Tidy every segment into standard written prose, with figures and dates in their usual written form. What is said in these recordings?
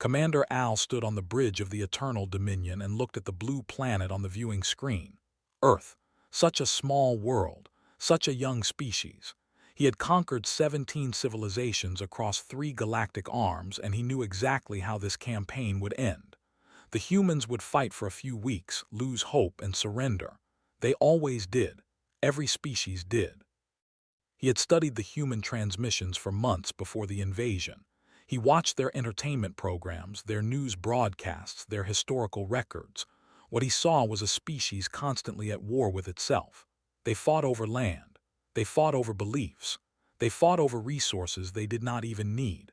Commander Al stood on the bridge of the Eternal Dominion and looked at the blue planet on the viewing screen. Earth, such a small world, such a young species. He had conquered 17 civilizations across 3 galactic arms, and he knew exactly how this campaign would end. The humans would fight for a few weeks, lose hope, and surrender. They always did. Every species did. He had studied the human transmissions for months before the invasion. He watched their entertainment programs, their news broadcasts, their historical records. What he saw was a species constantly at war with itself. They fought over land. They fought over beliefs. They fought over resources they did not even need.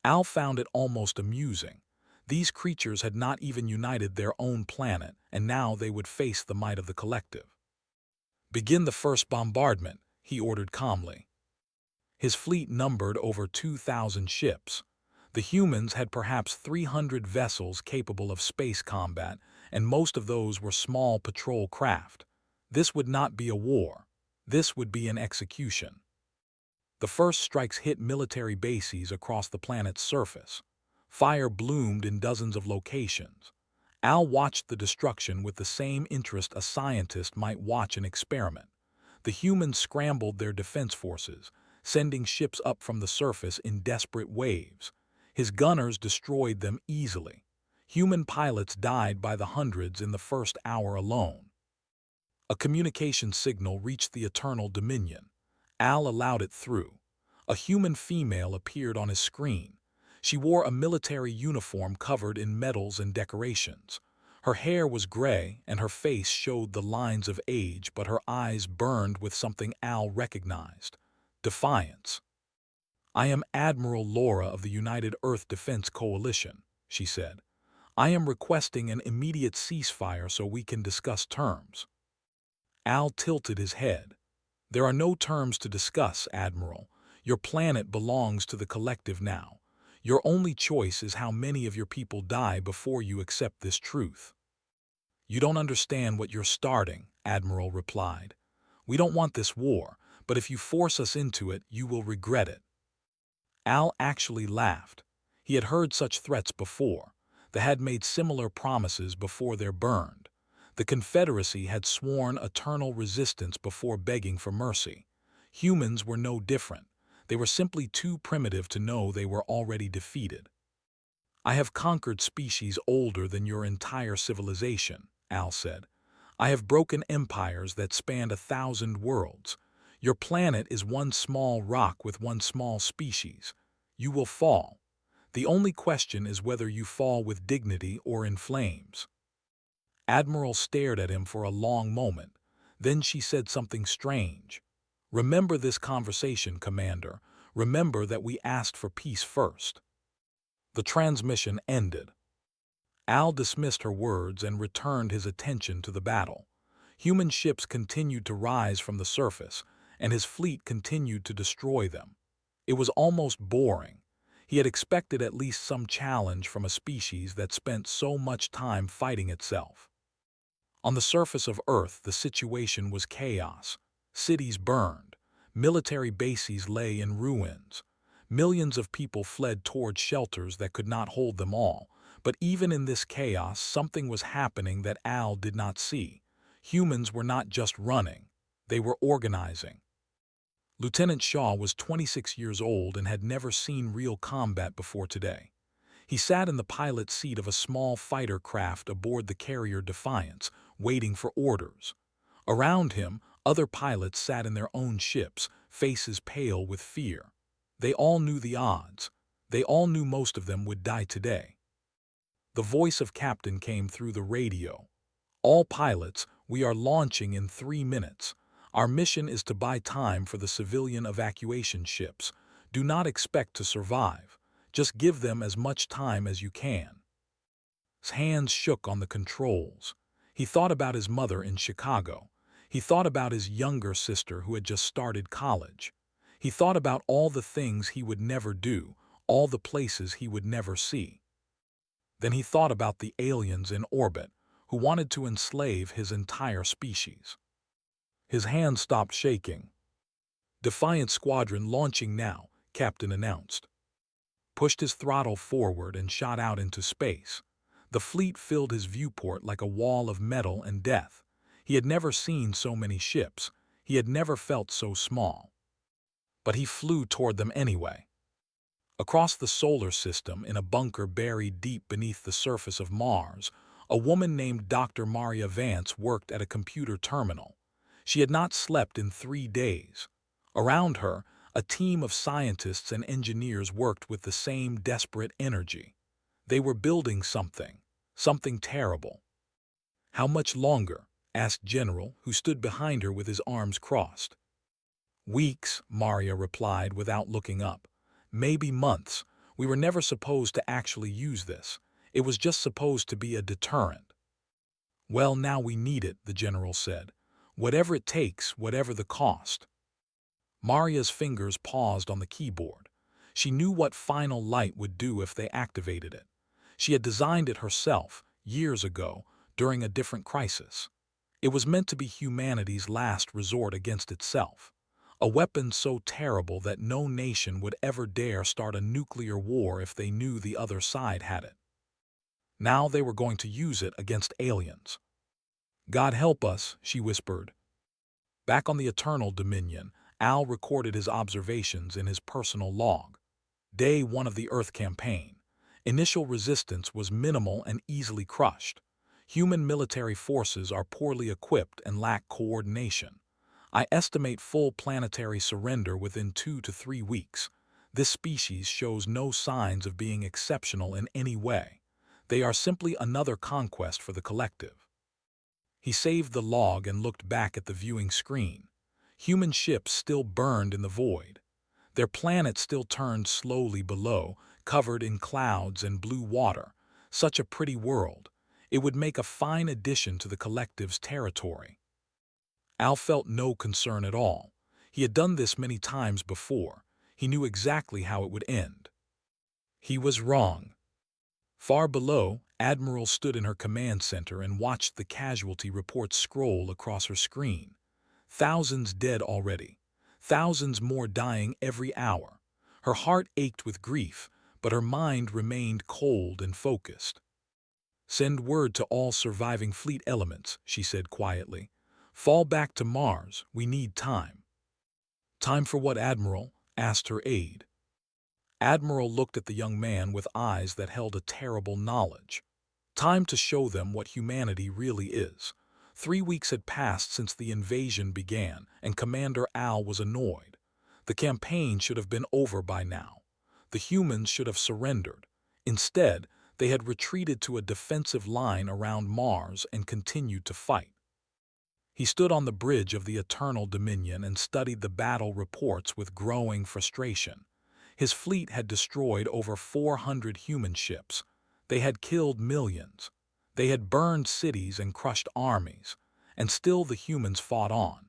Al found it almost amusing. These creatures had not even united their own planet, and now they would face the might of the collective. "Begin the first bombardment," he ordered calmly. His fleet numbered over 2,000 ships. The humans had perhaps 300 vessels capable of space combat, and most of those were small patrol craft. This would not be a war. This would be an execution. The first strikes hit military bases across the planet's surface. Fire bloomed in dozens of locations. Al watched the destruction with the same interest a scientist might watch an experiment. The humans scrambled their defense forces, sending ships up from the surface in desperate waves. His gunners destroyed them easily. Human pilots died by the hundreds in the first hour alone. A communication signal reached the Eternal Dominion. Al allowed it through. A human female appeared on his screen. She wore a military uniform covered in medals and decorations. Her hair was gray and her face showed the lines of age, but her eyes burned with something Al recognized: defiance. "I am Admiral Laura of the United Earth Defense Coalition," she said. "I am requesting an immediate ceasefire so we can discuss terms." Al tilted his head. "There are no terms to discuss, Admiral. Your planet belongs to the collective now. Your only choice is how many of your people die before you accept this truth." "You don't understand what you're starting," Admiral replied. "We don't want this war, but if you force us into it, you will regret it." Al actually laughed. He had heard such threats before. They had made similar promises before they're burned. The Confederacy had sworn eternal resistance before begging for mercy. Humans were no different. They were simply too primitive to know they were already defeated. "I have conquered species older than your entire civilization," Al said. "I have broken empires that spanned 1,000 worlds. Your planet is one small rock with one small species. You will fall. The only question is whether you fall with dignity or in flames." Admiral stared at him for a long moment. Then she said something strange. "Remember this conversation, Commander. Remember that we asked for peace first." The transmission ended. Al dismissed her words and returned his attention to the battle. Human ships continued to rise from the surface, and his fleet continued to destroy them. It was almost boring. He had expected at least some challenge from a species that spent so much time fighting itself. On the surface of Earth, the situation was chaos. Cities burned. Military bases lay in ruins. Millions of people fled toward shelters that could not hold them all. But even in this chaos, something was happening that Al did not see. Humans were not just running. They were organizing. Lieutenant Shaw was 26 years old and had never seen real combat before today. He sat in the pilot's seat of a small fighter craft aboard the carrier Defiance, waiting for orders. Around him, other pilots sat in their own ships, faces pale with fear. They all knew the odds. They all knew most of them would die today. The voice of Captain came through the radio. "All pilots, we are launching in 3 minutes. Our mission is to buy time for the civilian evacuation ships. Do not expect to survive. Just give them as much time as you can." His hands shook on the controls. He thought about his mother in Chicago. He thought about his younger sister who had just started college. He thought about all the things he would never do, all the places he would never see. Then he thought about the aliens in orbit, who wanted to enslave his entire species. His hands stopped shaking. "Defiant Squadron launching now," Captain announced. pushed his throttle forward and shot out into space. The fleet filled his viewport like a wall of metal and death. He had never seen so many ships. He had never felt so small. But he flew toward them anyway. Across the solar system, in a bunker buried deep beneath the surface of Mars, a woman named Dr. Maria Vance worked at a computer terminal. She had not slept in 3 days. Around her, a team of scientists and engineers worked with the same desperate energy. They were building something terrible. "How much longer?" asked General, who stood behind her with his arms crossed. "Weeks," Maria replied without looking up. "Maybe months. We were never supposed to actually use this. It was just supposed to be a deterrent." "Well, now we need it," the general said. "Whatever it takes, whatever the cost." Maria's fingers paused on the keyboard. She knew what final light would do if they activated it. She had designed it herself, years ago, during a different crisis. It was meant to be humanity's last resort against itself. A weapon so terrible that no nation would ever dare start a nuclear war if they knew the other side had it. Now they were going to use it against aliens. "God help us," she whispered. Back on the Eternal Dominion, Al recorded his observations in his personal log. Day 1 of the Earth campaign. Initial resistance was minimal and easily crushed. Human military forces are poorly equipped and lack coordination. I estimate full planetary surrender within 2 to 3 weeks. This species shows no signs of being exceptional in any way. They are simply another conquest for the collective. He saved the log and looked back at the viewing screen. Human ships still burned in the void. Their planet still turned slowly below, covered in clouds and blue water. Such a pretty world. It would make a fine addition to the collective's territory. Al felt no concern at all. He had done this many times before. He knew exactly how it would end. He was wrong. Far below, Admiral stood in her command center and watched the casualty reports scroll across her screen. Thousands dead already. Thousands more dying every hour. Her heart ached with grief, but her mind remained cold and focused. "Send word to all surviving fleet elements," she said quietly. "Fall back to Mars. We need time." "Time for what, Admiral?" asked her aide. Admiral looked at the young man with eyes that held a terrible knowledge. "Time to show them what humanity really is." 3 weeks had passed since the invasion began, and Commander Al was annoyed. The campaign should have been over by now. The humans should have surrendered. Instead, they had retreated to a defensive line around Mars and continued to fight. He stood on the bridge of the Eternal Dominion and studied the battle reports with growing frustration. His fleet had destroyed over 400 human ships. They had killed millions. They had burned cities and crushed armies. And still the humans fought on.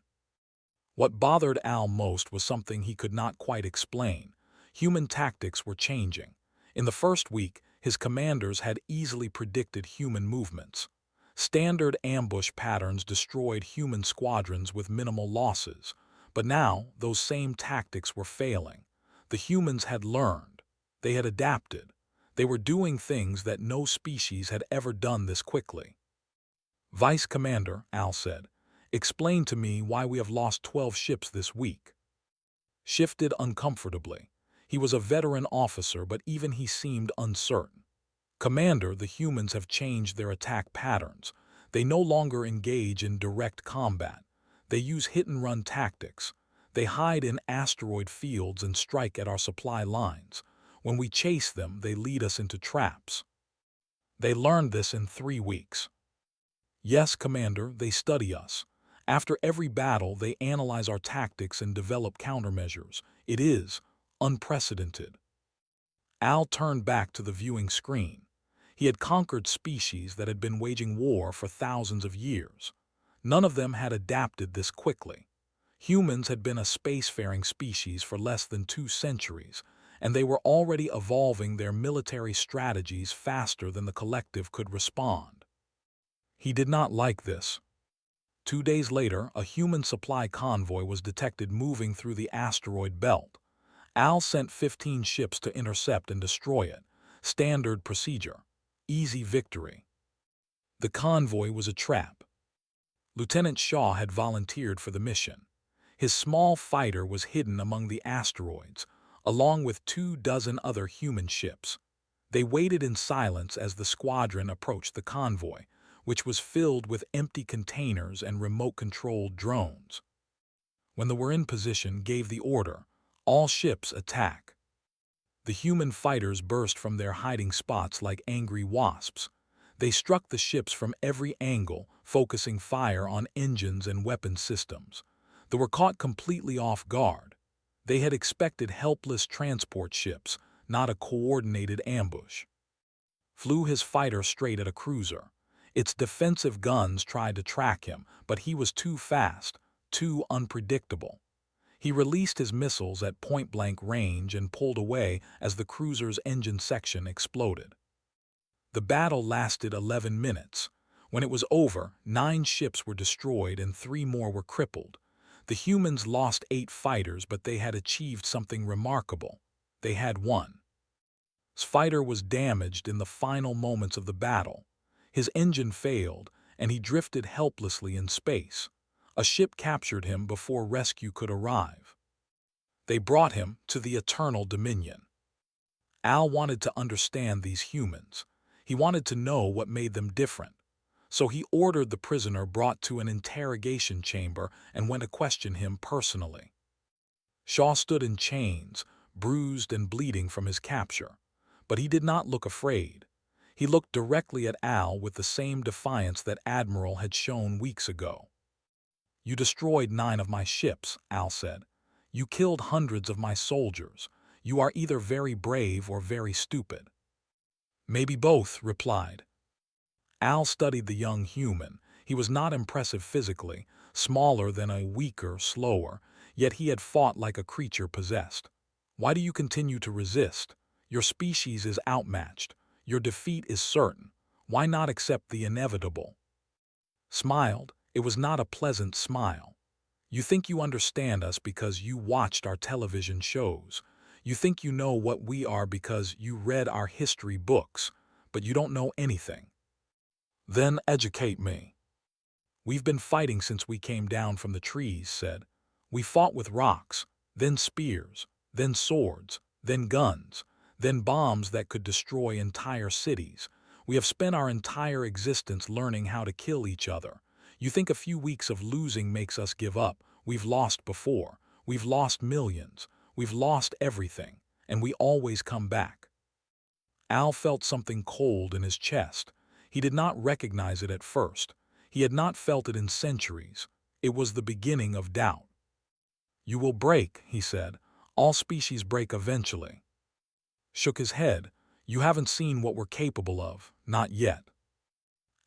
What bothered Al most was something he could not quite explain. Human tactics were changing. In the first week, his commanders had easily predicted human movements. Standard ambush patterns destroyed human squadrons with minimal losses. But now, those same tactics were failing. The humans had learned. They had adapted. They were doing things that no species had ever done this quickly. "Vice Commander," Al said, "explain to me why we have lost 12 ships this week." Shifted uncomfortably. He was a veteran officer, but even he seemed uncertain. "Commander, the humans have changed their attack patterns. They no longer engage in direct combat. They use hit-and-run tactics. They hide in asteroid fields and strike at our supply lines. When we chase them, they lead us into traps." "They learned this in 3 weeks." "Yes, Commander, they study us. After every battle, they analyze our tactics and develop countermeasures. It is unprecedented." Al turned back to the viewing screen. He had conquered species that had been waging war for thousands of years. None of them had adapted this quickly. Humans had been a spacefaring species for less than 2 centuries, and they were already evolving their military strategies faster than the collective could respond. He did not like this. 2 days later, a human supply convoy was detected moving through the asteroid belt. Al sent 15 ships to intercept and destroy it. Standard procedure. Easy victory. The convoy was a trap. Lieutenant Shaw had volunteered for the mission. His small fighter was hidden among the asteroids, along with 24 other human ships. They waited in silence as the squadron approached the convoy, which was filled with empty containers and remote-controlled drones. When they were in position, gave the order, all ships attack. The human fighters burst from their hiding spots like angry wasps. They struck the ships from every angle, focusing fire on engines and weapon systems. They were caught completely off guard. They had expected helpless transport ships, not a coordinated ambush. Flew his fighter straight at a cruiser. Its defensive guns tried to track him, but he was too fast, too unpredictable. He released his missiles at point-blank range and pulled away as the cruiser's engine section exploded. The battle lasted 11 minutes. When it was over, 9 ships were destroyed and 3 more were crippled. The humans lost 8 fighters, but they had achieved something remarkable. They had won. His fighter was damaged in the final moments of the battle. His engine failed, and he drifted helplessly in space. A ship captured him before rescue could arrive. They brought him to the Eternal Dominion. Al wanted to understand these humans. He wanted to know what made them different. So he ordered the prisoner brought to an interrogation chamber and went to question him personally. Shaw stood in chains, bruised and bleeding from his capture. But he did not look afraid. He looked directly at Al with the same defiance that Admiral had shown weeks ago. "You destroyed 9 of my ships," Al said. "You killed hundreds of my soldiers. You are either very brave or very stupid." "Maybe both," replied. Al studied the young human. He was not impressive physically, smaller than a weaker, slower, yet he had fought like a creature possessed. "Why do you continue to resist? Your species is outmatched. Your defeat is certain. Why not accept the inevitable?" Smiled. It was not a pleasant smile. "You think you understand us because you watched our television shows. You think you know what we are because you read our history books, but you don't know anything. Then educate me." "We've been fighting since we came down from the trees," said. "We fought with rocks, then spears, then swords, then guns, then bombs that could destroy entire cities. We have spent our entire existence learning how to kill each other. You think a few weeks of losing makes us give up? We've lost before. We've lost millions. We've lost everything, and we always come back." Al felt something cold in his chest. He did not recognize it at first. He had not felt it in centuries. It was the beginning of doubt. "You will break," he said. "All species break eventually." Shook his head. "You haven't seen what we're capable of, not yet."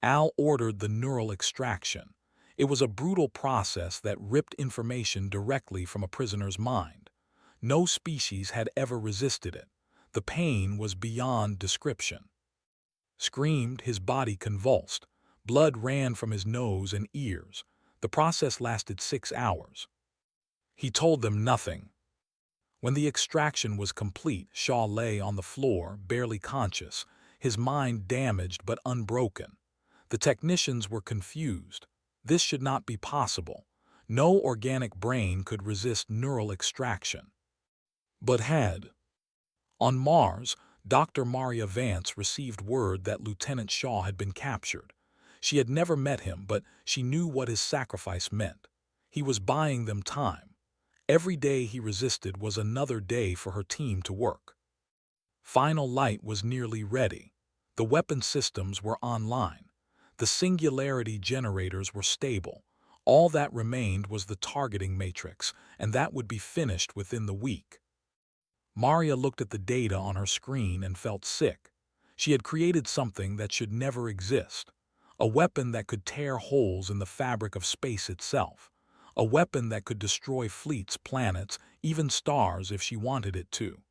Al ordered the neural extraction. It was a brutal process that ripped information directly from a prisoner's mind. No species had ever resisted it. The pain was beyond description. Screamed, his body convulsed. Blood ran from his nose and ears. The process lasted 6 hours. He told them nothing. When the extraction was complete, Shaw lay on the floor, barely conscious, his mind damaged but unbroken. The technicians were confused. This should not be possible. No organic brain could resist neural extraction. But had. On Mars, Dr. Maria Vance received word that Lieutenant Shaw had been captured. She had never met him, but she knew what his sacrifice meant. He was buying them time. Every day he resisted was another day for her team to work. Final Light was nearly ready. The weapon systems were online. The singularity generators were stable. All that remained was the targeting matrix, and that would be finished within the week. Maria looked at the data on her screen and felt sick. She had created something that should never exist. A weapon that could tear holes in the fabric of space itself. A weapon that could destroy fleets, planets, even stars if she wanted it to.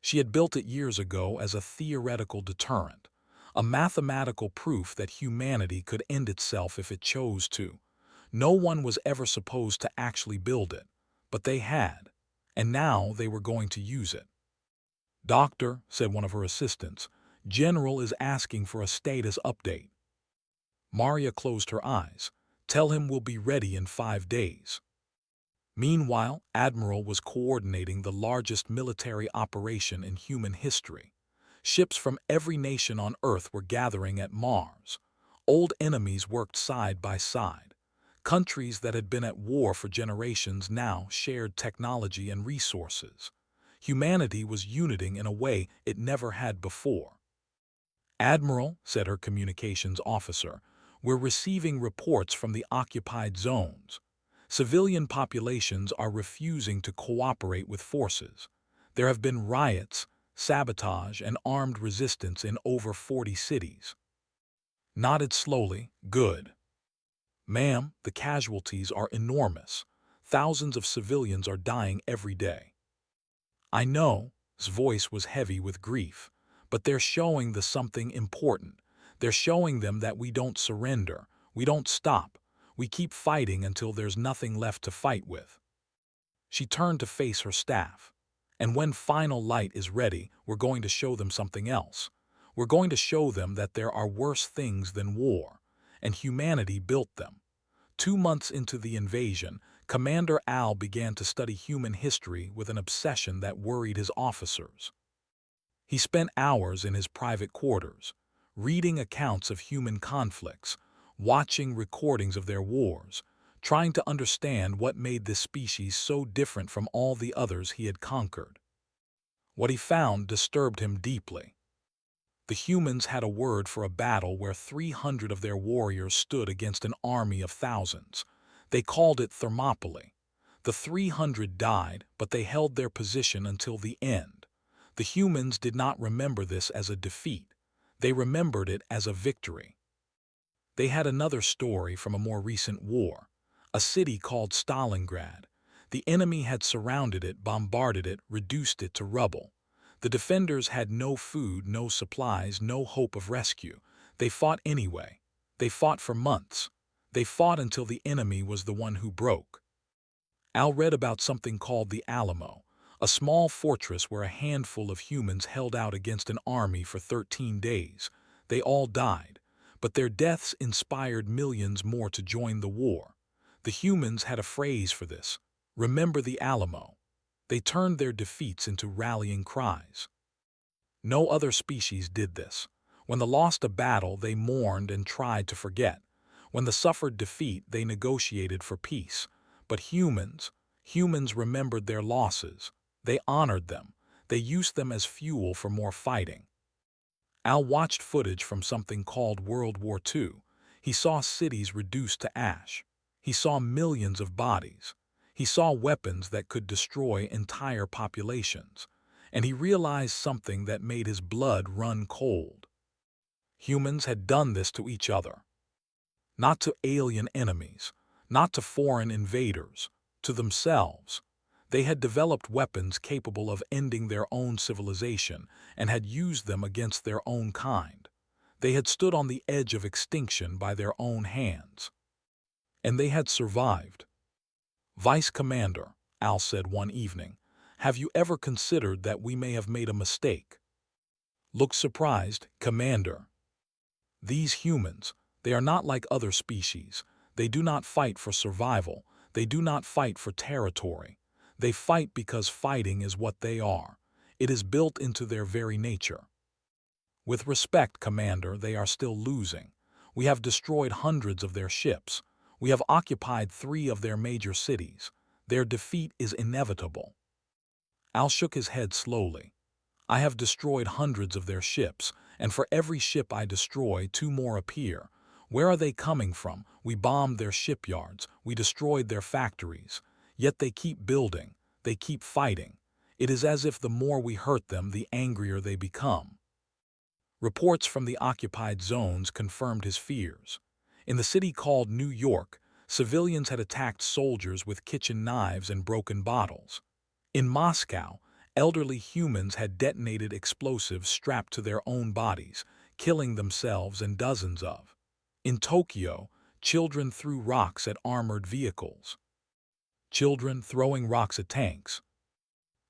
She had built it years ago as a theoretical deterrent, a mathematical proof that humanity could end itself if it chose to. No one was ever supposed to actually build it, but they had. and now they were going to use it. "Doctor," said one of her assistants, "General is asking for a status update." Maria closed her eyes. "Tell him we'll be ready in 5 days." Meanwhile, Admiral was coordinating the largest military operation in human history. Ships from every nation on Earth were gathering at Mars. Old enemies worked side by side. Countries that had been at war for generations now shared technology and resources. Humanity was uniting in a way it never had before. "Admiral," said her communications officer, "we're receiving reports from the occupied zones. Civilian populations are refusing to cooperate with forces. There have been riots, sabotage, and armed resistance in over 40 cities." Nodded slowly. "Good. Ma'am, the casualties are enormous. Thousands of civilians are dying every day." "I know," his voice was heavy with grief, "but they're showing the something important. They're showing them that we don't surrender, we don't stop, we keep fighting until there's nothing left to fight with." She turned to face her staff. "And when final light is ready, we're going to show them something else. We're going to show them that there are worse things than war, and humanity built them." 2 months into the invasion, Commander Al began to study human history with an obsession that worried his officers. He spent hours in his private quarters, reading accounts of human conflicts, watching recordings of their wars, trying to understand what made this species so different from all the others he had conquered. What he found disturbed him deeply. The humans had a word for a battle where 300 of their warriors stood against an army of thousands. They called it Thermopylae. The 300 died, but they held their position until the end. The humans did not remember this as a defeat. They remembered it as a victory. They had another story from a more recent war. A city called Stalingrad. The enemy had surrounded it, bombarded it, reduced it to rubble. The defenders had no food, no supplies, no hope of rescue. They fought anyway. They fought for months. They fought until the enemy was the one who broke. Al read about something called the Alamo, a small fortress where a handful of humans held out against an army for 13 days. They all died, but their deaths inspired millions more to join the war. The humans had a phrase for this: "Remember the Alamo." They turned their defeats into rallying cries. No other species did this. When they lost a battle, they mourned and tried to forget. When they suffered defeat, they negotiated for peace. But humans remembered their losses. They honored them. They used them as fuel for more fighting. Al watched footage from something called World War II. He saw cities reduced to ash. He saw millions of bodies. He saw weapons that could destroy entire populations. And he realized something that made his blood run cold. Humans had done this to each other. Not to alien enemies, not to foreign invaders, to themselves. They had developed weapons capable of ending their own civilization and had used them against their own kind. They had stood on the edge of extinction by their own hands. And they had survived. "Vice Commander," Al said one evening, "have you ever considered that we may have made a mistake?" Looked surprised. "Commander, these humans, they are not like other species. They do not fight for survival. They do not fight for territory. They fight because fighting is what they are. It is built into their very nature. With respect, Commander, they are still losing. We have destroyed hundreds of their ships. We have occupied 3 of their major cities. Their defeat is inevitable." Al shook his head slowly. "I have destroyed hundreds of their ships, and for every ship I destroy, 2 more appear. Where are they coming from? We bombed their shipyards. We destroyed their factories. Yet they keep building. They keep fighting. It is as if the more we hurt them, the angrier they become." Reports from the occupied zones confirmed his fears. In the city called New York, civilians had attacked soldiers with kitchen knives and broken bottles. In Moscow, elderly humans had detonated explosives strapped to their own bodies, killing themselves and dozens of. In Tokyo, children threw rocks at armored vehicles. Children throwing rocks at tanks.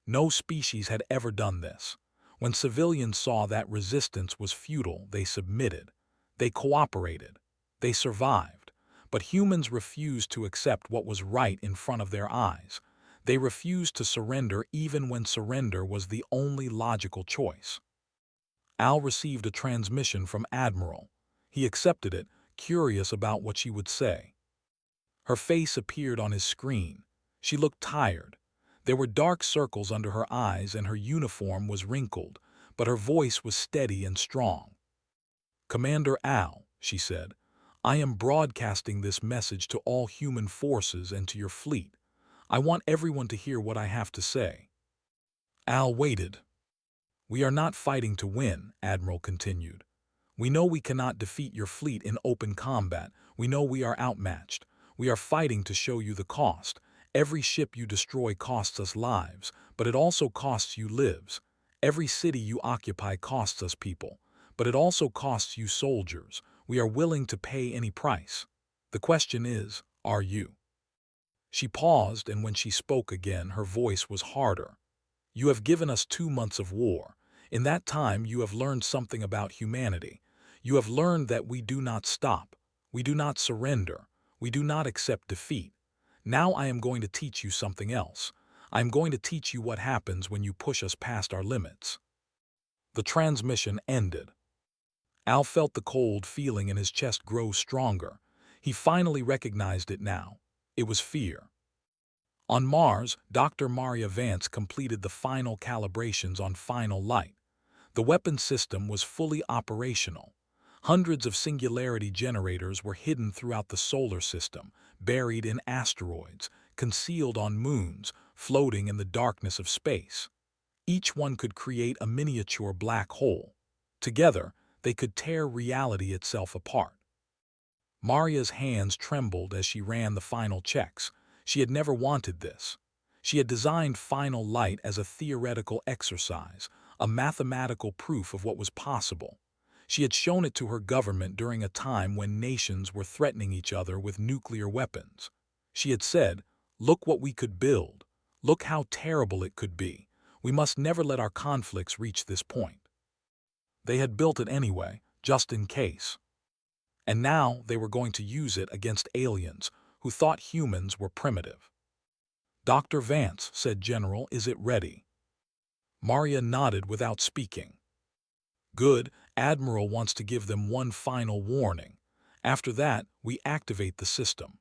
No species had ever done this. When civilians saw that resistance was futile, they submitted. They cooperated. They survived. But humans refused to accept what was right in front of their eyes. They refused to surrender even when surrender was the only logical choice. Al received a transmission from Admiral. He accepted it, curious about what she would say. Her face appeared on his screen. She looked tired. There were dark circles under her eyes and her uniform was wrinkled, but her voice was steady and strong. "Commander Al," she said, "I am broadcasting this message to all human forces and to your fleet. I want everyone to hear what I have to say." Al waited. "We are not fighting to win," Admiral continued. "We know we cannot defeat your fleet in open combat. We know we are outmatched. We are fighting to show you the cost. Every ship you destroy costs us lives, but it also costs you lives. Every city you occupy costs us people, but it also costs you soldiers. We are willing to pay any price. The question is, are you?" She paused, and when she spoke again, her voice was harder. "You have given us 2 months of war. In that time you have learned something about humanity. You have learned that we do not stop. We do not surrender. We do not accept defeat. Now I am going to teach you something else. I am going to teach you what happens when you push us past our limits." The transmission ended. Al felt the cold feeling in his chest grow stronger. He finally recognized it now. It was fear. On Mars, Dr. Maria Vance completed the final calibrations on Final Light. The weapon system was fully operational. Hundreds of singularity generators were hidden throughout the solar system, buried in asteroids, concealed on moons, floating in the darkness of space. Each one could create a miniature black hole. Together, they could tear reality itself apart. Maria's hands trembled as she ran the final checks. She had never wanted this. She had designed Final Light as a theoretical exercise, a mathematical proof of what was possible. She had shown it to her government during a time when nations were threatening each other with nuclear weapons. She had said, "Look what we could build. Look how terrible it could be. We must never let our conflicts reach this point." They had built it anyway, just in case. And now they were going to use it against aliens who thought humans were primitive. "Dr. Vance," said General, "is it ready?" Maria nodded without speaking. "Good. Admiral wants to give them one final warning. After that, we activate the system."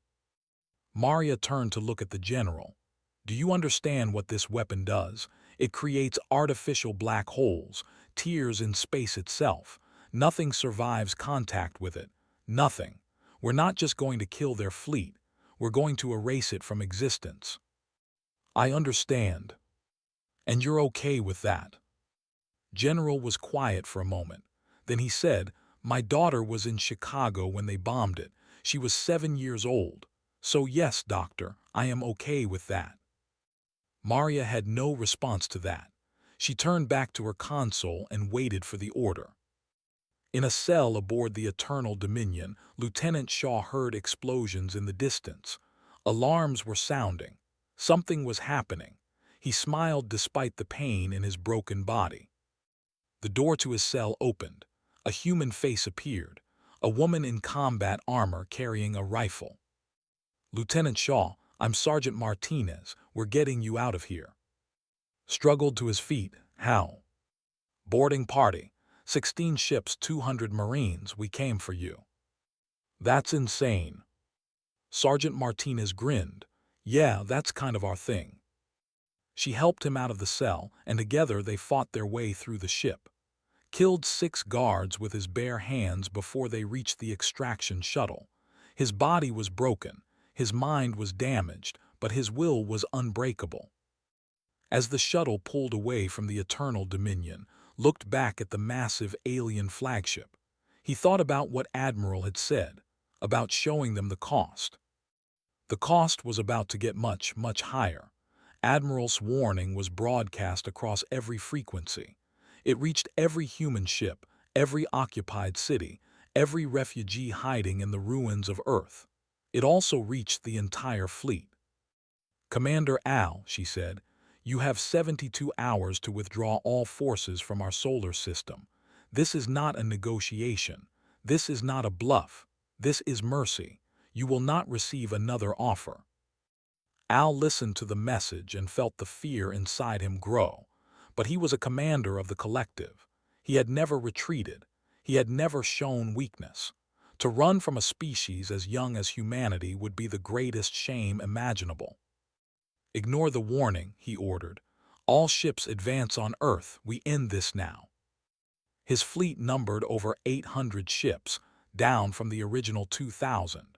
Maria turned to look at the general. "Do you understand what this weapon does? It creates artificial black holes, tears in space itself. Nothing survives contact with it. Nothing. We're not just going to kill their fleet. We're going to erase it from existence." "I understand. And you're okay with that?" General was quiet for a moment. Then he said, "My daughter was in Chicago when they bombed it. She was 7 years old. So yes, doctor, I am okay with that." Maria had no response to that. She turned back to her console and waited for the order. In a cell aboard the Eternal Dominion, Lieutenant Shaw heard explosions in the distance. Alarms were sounding. Something was happening. He smiled despite the pain in his broken body. The door to his cell opened. A human face appeared, a woman in combat armor carrying a rifle. "Lieutenant Shaw, I'm Sergeant Martinez. We're getting you out of here." Struggled to his feet. "How?" "Boarding party. 16 ships, 200 Marines. We came for you." "That's insane." Sergeant Martinez grinned. "Yeah, that's kind of our thing." She helped him out of the cell, and together they fought their way through the ship. Killed 6 guards with his bare hands before they reached the extraction shuttle. His body was broken, his mind was damaged, but his will was unbreakable. As the shuttle pulled away from the Eternal Dominion, looked back at the massive alien flagship, he thought about what Admiral had said, about showing them the cost. The cost was about to get much, much higher. Admiral's warning was broadcast across every frequency. It reached every human ship, every occupied city, every refugee hiding in the ruins of Earth. It also reached the entire fleet. "Commander Al," she said, You have 72 hours to withdraw all forces from our solar system. This is not a negotiation. This is not a bluff. This is mercy. You will not receive another offer." Al listened to the message and felt the fear inside him grow. But he was a commander of the collective. He had never retreated. He had never shown weakness. To run from a species as young as humanity would be the greatest shame imaginable. "Ignore the warning," he ordered. "All ships advance on Earth. We end this now." His fleet numbered over 800 ships, down from the original 2,000.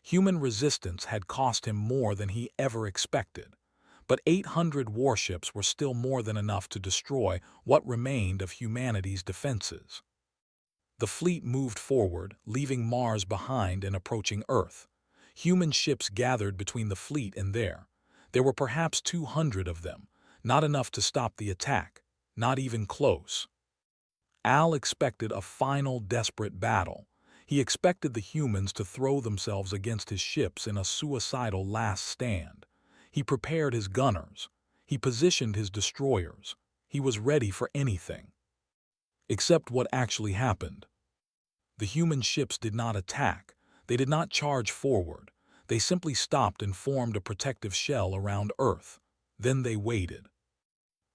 Human resistance had cost him more than he ever expected, but 800 warships were still more than enough to destroy what remained of humanity's defenses. The fleet moved forward, leaving Mars behind and approaching Earth. Human ships gathered between the fleet and there. There were perhaps 200 of them, not enough to stop the attack, not even close. Al expected a final desperate battle. He expected the humans to throw themselves against his ships in a suicidal last stand. He prepared his gunners. He positioned his destroyers. He was ready for anything. Except what actually happened. The human ships did not attack. They did not charge forward. They simply stopped and formed a protective shell around Earth. Then they waited.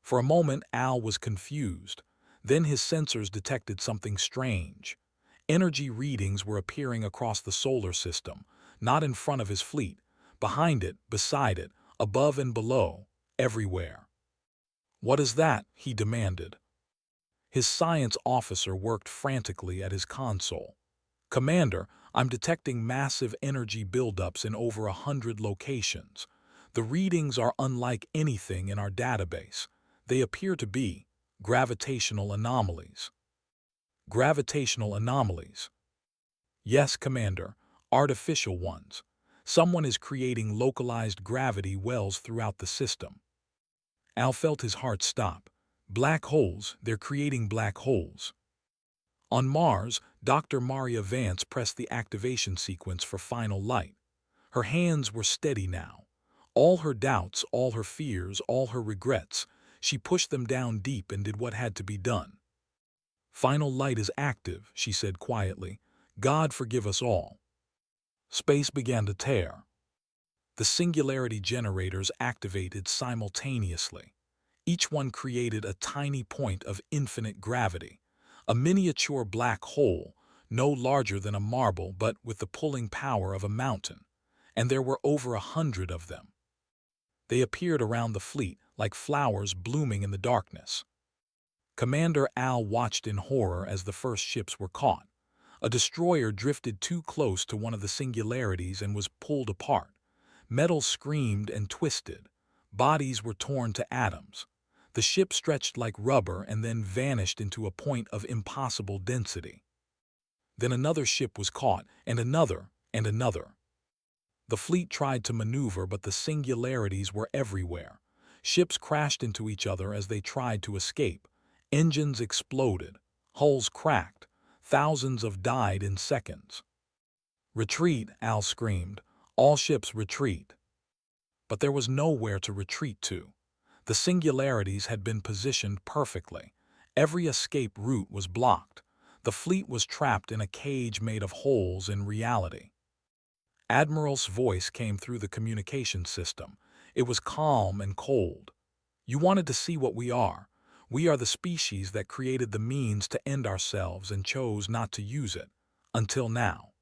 For a moment, Al was confused. Then his sensors detected something strange. Energy readings were appearing across the solar system, not in front of his fleet, behind it, beside it, above and below, everywhere. "What is that?" he demanded. His science officer worked frantically at his console. "Commander, I'm detecting massive energy buildups in over 100 locations. The readings are unlike anything in our database. They appear to be gravitational anomalies." "Gravitational anomalies?" "Yes, Commander, artificial ones. Someone is creating localized gravity wells throughout the system." Al felt his heart stop. "Black holes, they're creating black holes." On Mars, Dr. Maria Vance pressed the activation sequence for final light. Her hands were steady now. All her doubts, all her fears, all her regrets, she pushed them down deep and did what had to be done. "Final light is active," she said quietly. "God forgive us all." Space began to tear. The singularity generators activated simultaneously. Each one created a tiny point of infinite gravity, a miniature black hole, no larger than a marble but with the pulling power of a mountain, and there were over 100 of them. They appeared around the fleet like flowers blooming in the darkness. Commander Al watched in horror as the first ships were caught. A destroyer drifted too close to one of the singularities and was pulled apart. Metal screamed and twisted. Bodies were torn to atoms. The ship stretched like rubber and then vanished into a point of impossible density. Then another ship was caught, and another, and another. The fleet tried to maneuver, but the singularities were everywhere. Ships crashed into each other as they tried to escape. Engines exploded. Hulls cracked. Thousands died in seconds. "Retreat," Al screamed. "All ships retreat." But there was nowhere to retreat to. The singularities had been positioned perfectly. Every escape route was blocked. The fleet was trapped in a cage made of holes in reality. Admiral's voice came through the communication system. It was calm and cold. "You wanted to see what we are. We are the species that created the means to end ourselves and chose not to use it. Until now."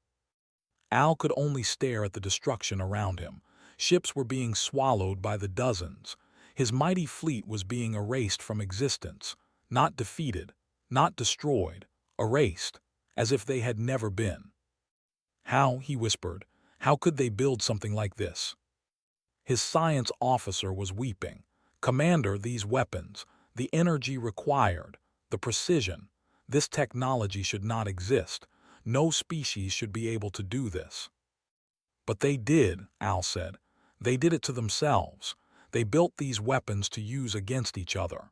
Al could only stare at the destruction around him. Ships were being swallowed by the dozens. His mighty fleet was being erased from existence, not defeated, not destroyed, erased, as if they had never been. "How," he whispered, "how could they build something like this?" His science officer was weeping. "Commander, these weapons, the energy required, the precision, this technology should not exist. No species should be able to do this." "But they did," Al said. "They did it to themselves. They built these weapons to use against each other."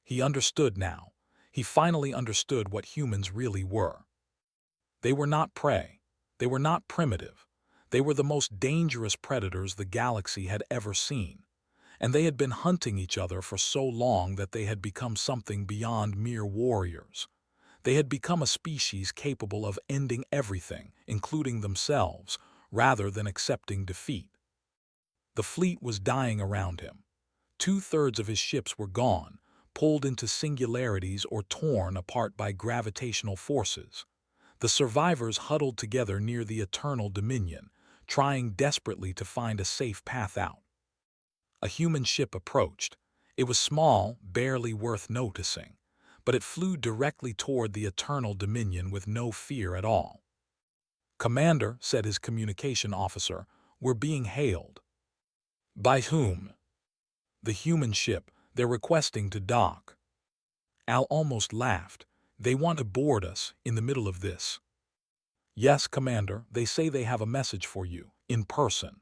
He understood now. He finally understood what humans really were. They were not prey. They were not primitive. They were the most dangerous predators the galaxy had ever seen. and they had been hunting each other for so long that they had become something beyond mere warriors. They had become a species capable of ending everything, including themselves, rather than accepting defeat. The fleet was dying around him. Two-thirds of his ships were gone, pulled into singularities or torn apart by gravitational forces. The survivors huddled together near the Eternal Dominion, trying desperately to find a safe path out. A human ship approached. It was small, barely worth noticing, but it flew directly toward the Eternal Dominion with no fear at all. "Commander," said his communication officer, "we're being hailed." "By whom?" "The human ship. They're requesting to dock." Al almost laughed. "They want to board us in the middle of this." "Yes, Commander, they say they have a message for you, in person."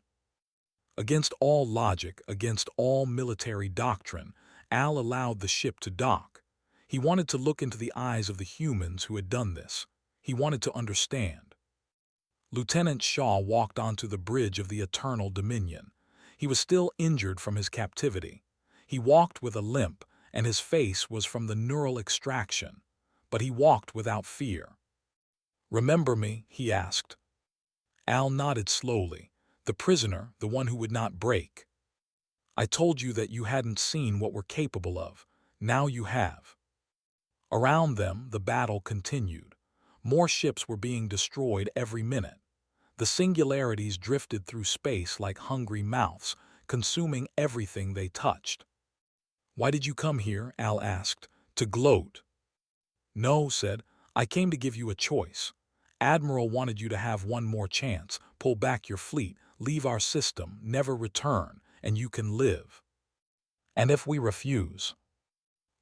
Against all logic, against all military doctrine, Al allowed the ship to dock. He wanted to look into the eyes of the humans who had done this. He wanted to understand. Lieutenant Shaw walked onto the bridge of the Eternal Dominion. He was still injured from his captivity. He walked with a limp, and his face was from the neural extraction, but he walked without fear. "Remember me?" he asked. Al nodded slowly. "The prisoner, the one who would not break. I told you that you hadn't seen what we're capable of. Now you have." Around them, the battle continued. More ships were being destroyed every minute. The singularities drifted through space like hungry mouths, consuming everything they touched. "Why did you come here?" Al asked. "To gloat." "No," said, "I came to give you a choice. Admiral wanted you to have one more chance. Pull back your fleet, leave our system, never return, and you can live." "And if we refuse?"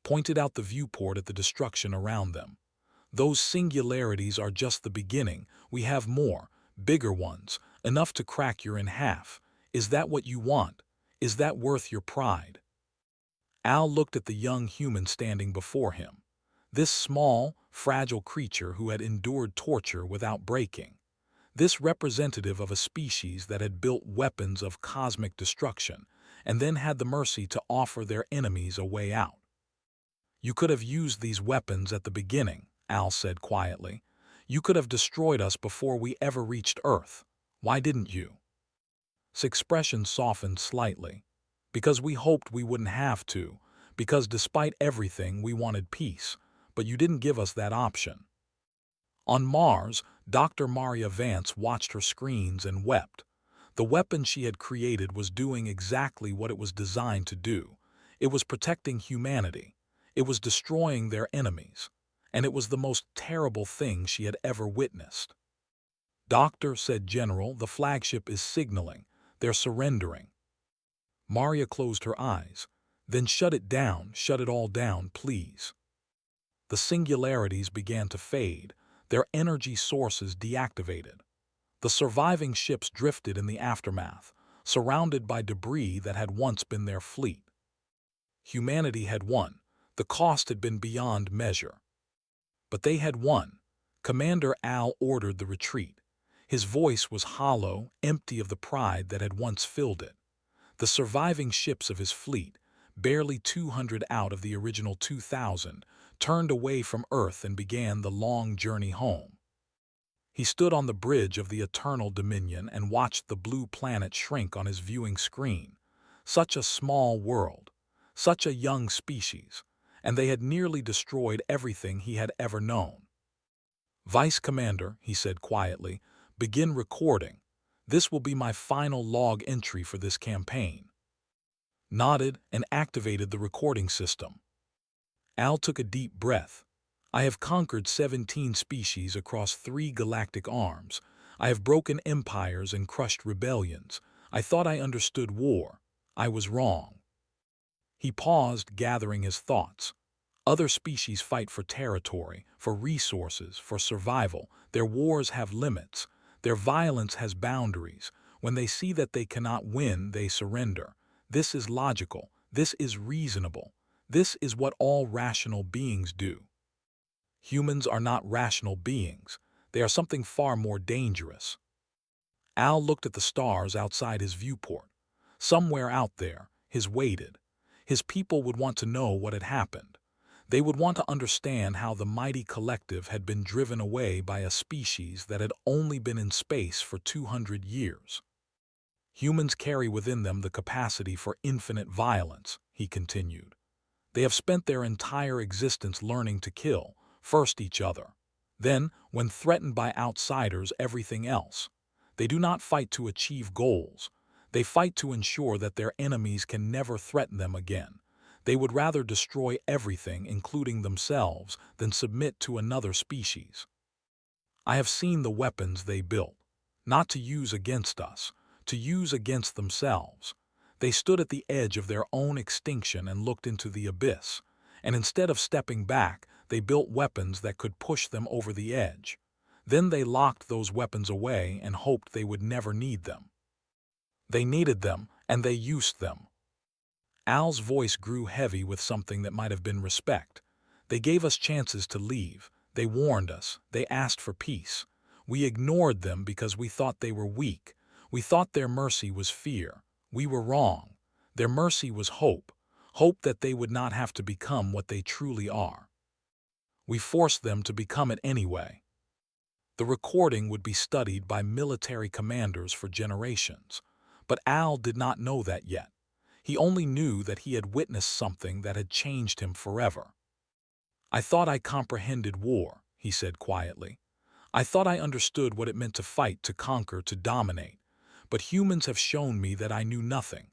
Pointed out the viewport at the destruction around them. "Those singularities are just the beginning. We have more, bigger ones, enough to crack you in half. Is that what you want? Is that worth your pride?" Al looked at the young human standing before him. This small, fragile creature who had endured torture without breaking. This representative of a species that had built weapons of cosmic destruction and then had the mercy to offer their enemies a way out. "You could have used these weapons at the beginning," Al said quietly. "You could have destroyed us before we ever reached Earth. Why didn't you?" His expression softened slightly. "Because we hoped we wouldn't have to. Because despite everything, we wanted peace. But you didn't give us that option." On Mars, Dr. Maria Vance watched her screens and wept. The weapon she had created was doing exactly what it was designed to do. It was protecting humanity. It was destroying their enemies. And it was the most terrible thing she had ever witnessed. "Doctor," said General, "the flagship is signaling. They're surrendering." Maria closed her eyes. "Then shut it all down, please." The singularities began to fade, their energy sources deactivated. The surviving ships drifted in the aftermath, surrounded by debris that had once been their fleet. Humanity had won. The cost had been beyond measure. But they had won. Commander Al ordered the retreat. His voice was hollow, empty of the pride that had once filled it. The surviving ships of his fleet, barely 200 out of the original 2,000, turned away from Earth and began the long journey home. He stood on the bridge of the Eternal Dominion and watched the blue planet shrink on his viewing screen. Such a small world, such a young species, and they had nearly destroyed everything he had ever known. "Vice Commander," he said quietly, "begin recording. This will be my final log entry for this campaign." Nodded and activated the recording system. Al took a deep breath. "I have conquered 17 species across 3 galactic arms. I have broken empires and crushed rebellions. I thought I understood war. I was wrong." He paused, gathering his thoughts. Other species fight for territory, for resources, for survival. Their wars have limits. Their violence has boundaries. When they see that they cannot win, they surrender. This is logical. This is reasonable. This is what all rational beings do. Humans are not rational beings. They are something far more dangerous. Al looked at the stars outside his viewport. Somewhere out there, his waited. His people would want to know what had happened. They would want to understand how the mighty collective had been driven away by a species that had only been in space for 200 years. Humans carry within them the capacity for infinite violence, he continued. They have spent their entire existence learning to kill, first each other. Then, when threatened by outsiders, everything else. They do not fight to achieve goals. They fight to ensure that their enemies can never threaten them again. They would rather destroy everything, including themselves, than submit to another species. I have seen the weapons they built, not to use against us, to use against themselves. They stood at the edge of their own extinction and looked into the abyss, and instead of stepping back, they built weapons that could push them over the edge. Then they locked those weapons away and hoped they would never need them. They needed them, and they used them. Al's voice grew heavy with something that might have been respect. They gave us chances to leave. They warned us. They asked for peace. We ignored them because we thought they were weak. We thought their mercy was fear. We were wrong. Their mercy was hope. Hope that they would not have to become what they truly are. We forced them to become it anyway. The recording would be studied by military commanders for generations. But Al did not know that yet. He only knew that he had witnessed something that had changed him forever. I thought I comprehended war, he said quietly. I thought I understood what it meant to fight, to conquer, to dominate. But humans have shown me that I knew nothing.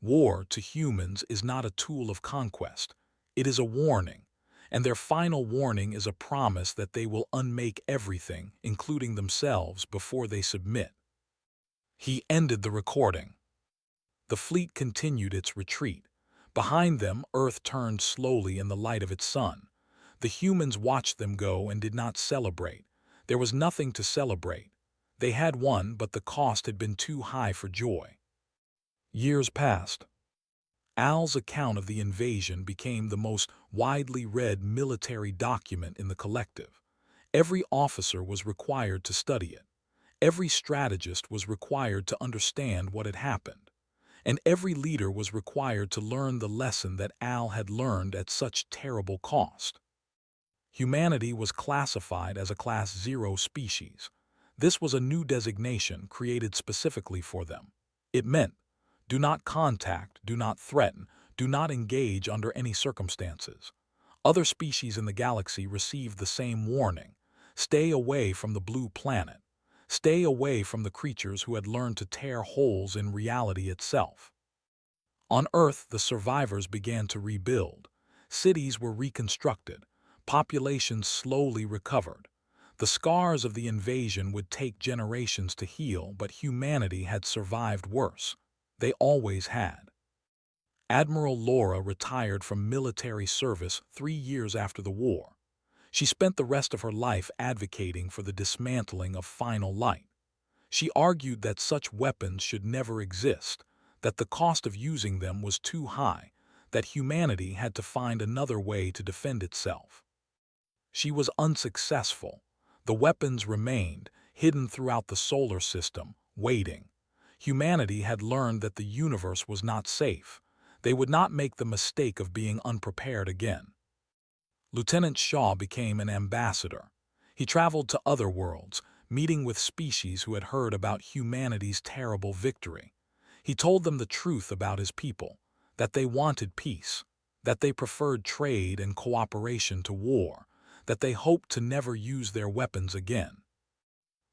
War, to humans, is not a tool of conquest. It is a warning. And their final warning is a promise that they will unmake everything, including themselves, before they submit. He ended the recording. The fleet continued its retreat. Behind them, Earth turned slowly in the light of its sun. The humans watched them go and did not celebrate. There was nothing to celebrate. They had won, but the cost had been too high for joy. Years passed. Al's account of the invasion became the most widely read military document in the collective. Every officer was required to study it. Every strategist was required to understand what had happened. And every leader was required to learn the lesson that Al had learned at such terrible cost. Humanity was classified as a Class 0 species. This was a new designation created specifically for them. It meant, do not contact, do not threaten, do not engage under any circumstances. Other species in the galaxy received the same warning. Stay away from the blue planet. Stay away from the creatures who had learned to tear holes in reality itself. On Earth, the survivors began to rebuild. Cities were reconstructed. Populations slowly recovered. The scars of the invasion would take generations to heal, but humanity had survived worse. They always had. Admiral Laura retired from military service 3 years after the war. She spent the rest of her life advocating for the dismantling of final light. She argued that such weapons should never exist, that the cost of using them was too high, that humanity had to find another way to defend itself. She was unsuccessful. The weapons remained, hidden throughout the solar system, waiting. Humanity had learned that the universe was not safe. They would not make the mistake of being unprepared again. Lieutenant Shaw became an ambassador. He traveled to other worlds, meeting with species who had heard about humanity's terrible victory. He told them the truth about his people, that they wanted peace, that they preferred trade and cooperation to war, that they hoped to never use their weapons again.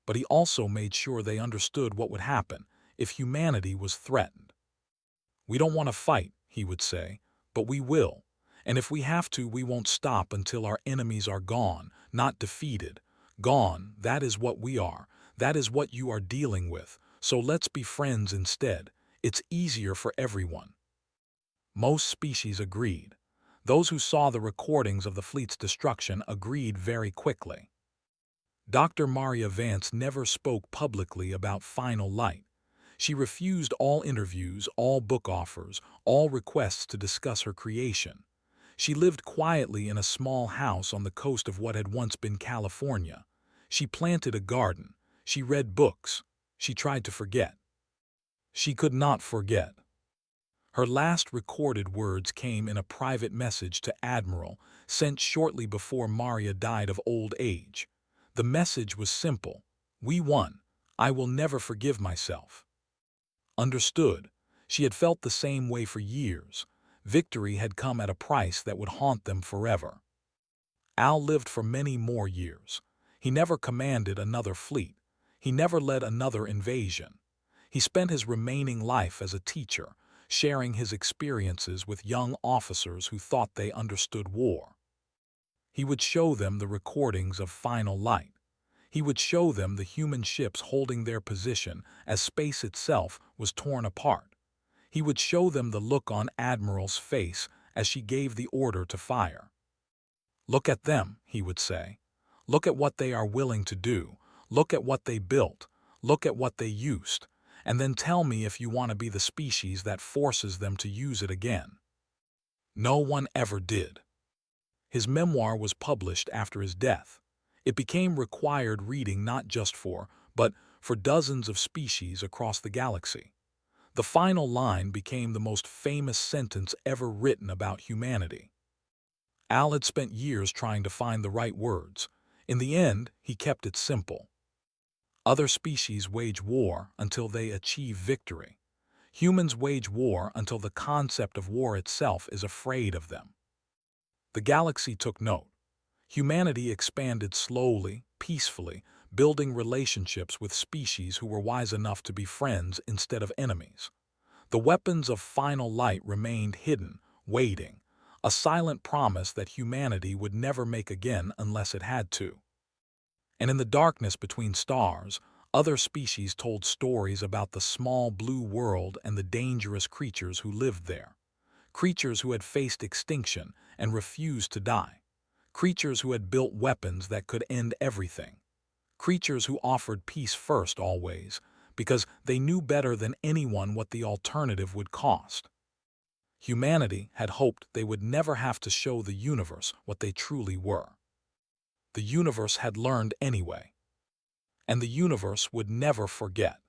But he also made sure they understood what would happen if humanity was threatened. We don't want to fight, he would say, but we will. And if we have to, we won't stop until our enemies are gone, not defeated. Gone, that is what we are. That is what you are dealing with. So let's be friends instead. It's easier for everyone. Most species agreed. Those who saw the recordings of the fleet's destruction agreed very quickly. Dr. Maria Vance never spoke publicly about final light. She refused all interviews, all book offers, all requests to discuss her creation. She lived quietly in a small house on the coast of what had once been California. She planted a garden. She read books. She tried to forget. She could not forget. Her last recorded words came in a private message to Admiral, sent shortly before Maria died of old age. The message was simple: "We won. I will never forgive myself." Understood. She had felt the same way for years. Victory had come at a price that would haunt them forever. Al lived for many more years. He never commanded another fleet. He never led another invasion. He spent his remaining life as a teacher, sharing his experiences with young officers who thought they understood war. He would show them the recordings of Final Light. He would show them the human ships holding their position as space itself was torn apart. He would show them the look on Admiral's face as she gave the order to fire. "Look at them," he would say. "Look at what they are willing to do. Look at what they built. Look at what they used. And then tell me if you want to be the species that forces them to use it again." No one ever did. His memoir was published after his death. It became required reading not just but for dozens of species across the galaxy. The final line became the most famous sentence ever written about humanity. Al had spent years trying to find the right words. In the end, he kept it simple. Other species wage war until they achieve victory. Humans wage war until the concept of war itself is afraid of them. The galaxy took note. Humanity expanded slowly, peacefully, building relationships with species who were wise enough to be friends instead of enemies. The weapons of Final Light remained hidden, waiting, a silent promise that humanity would never make again unless it had to. And in the darkness between stars, other species told stories about the small blue world and the dangerous creatures who lived there. Creatures who had faced extinction and refused to die. Creatures who had built weapons that could end everything. Creatures who offered peace first always, because they knew better than anyone what the alternative would cost. Humanity had hoped they would never have to show the universe what they truly were. The universe had learned anyway. And the universe would never forget.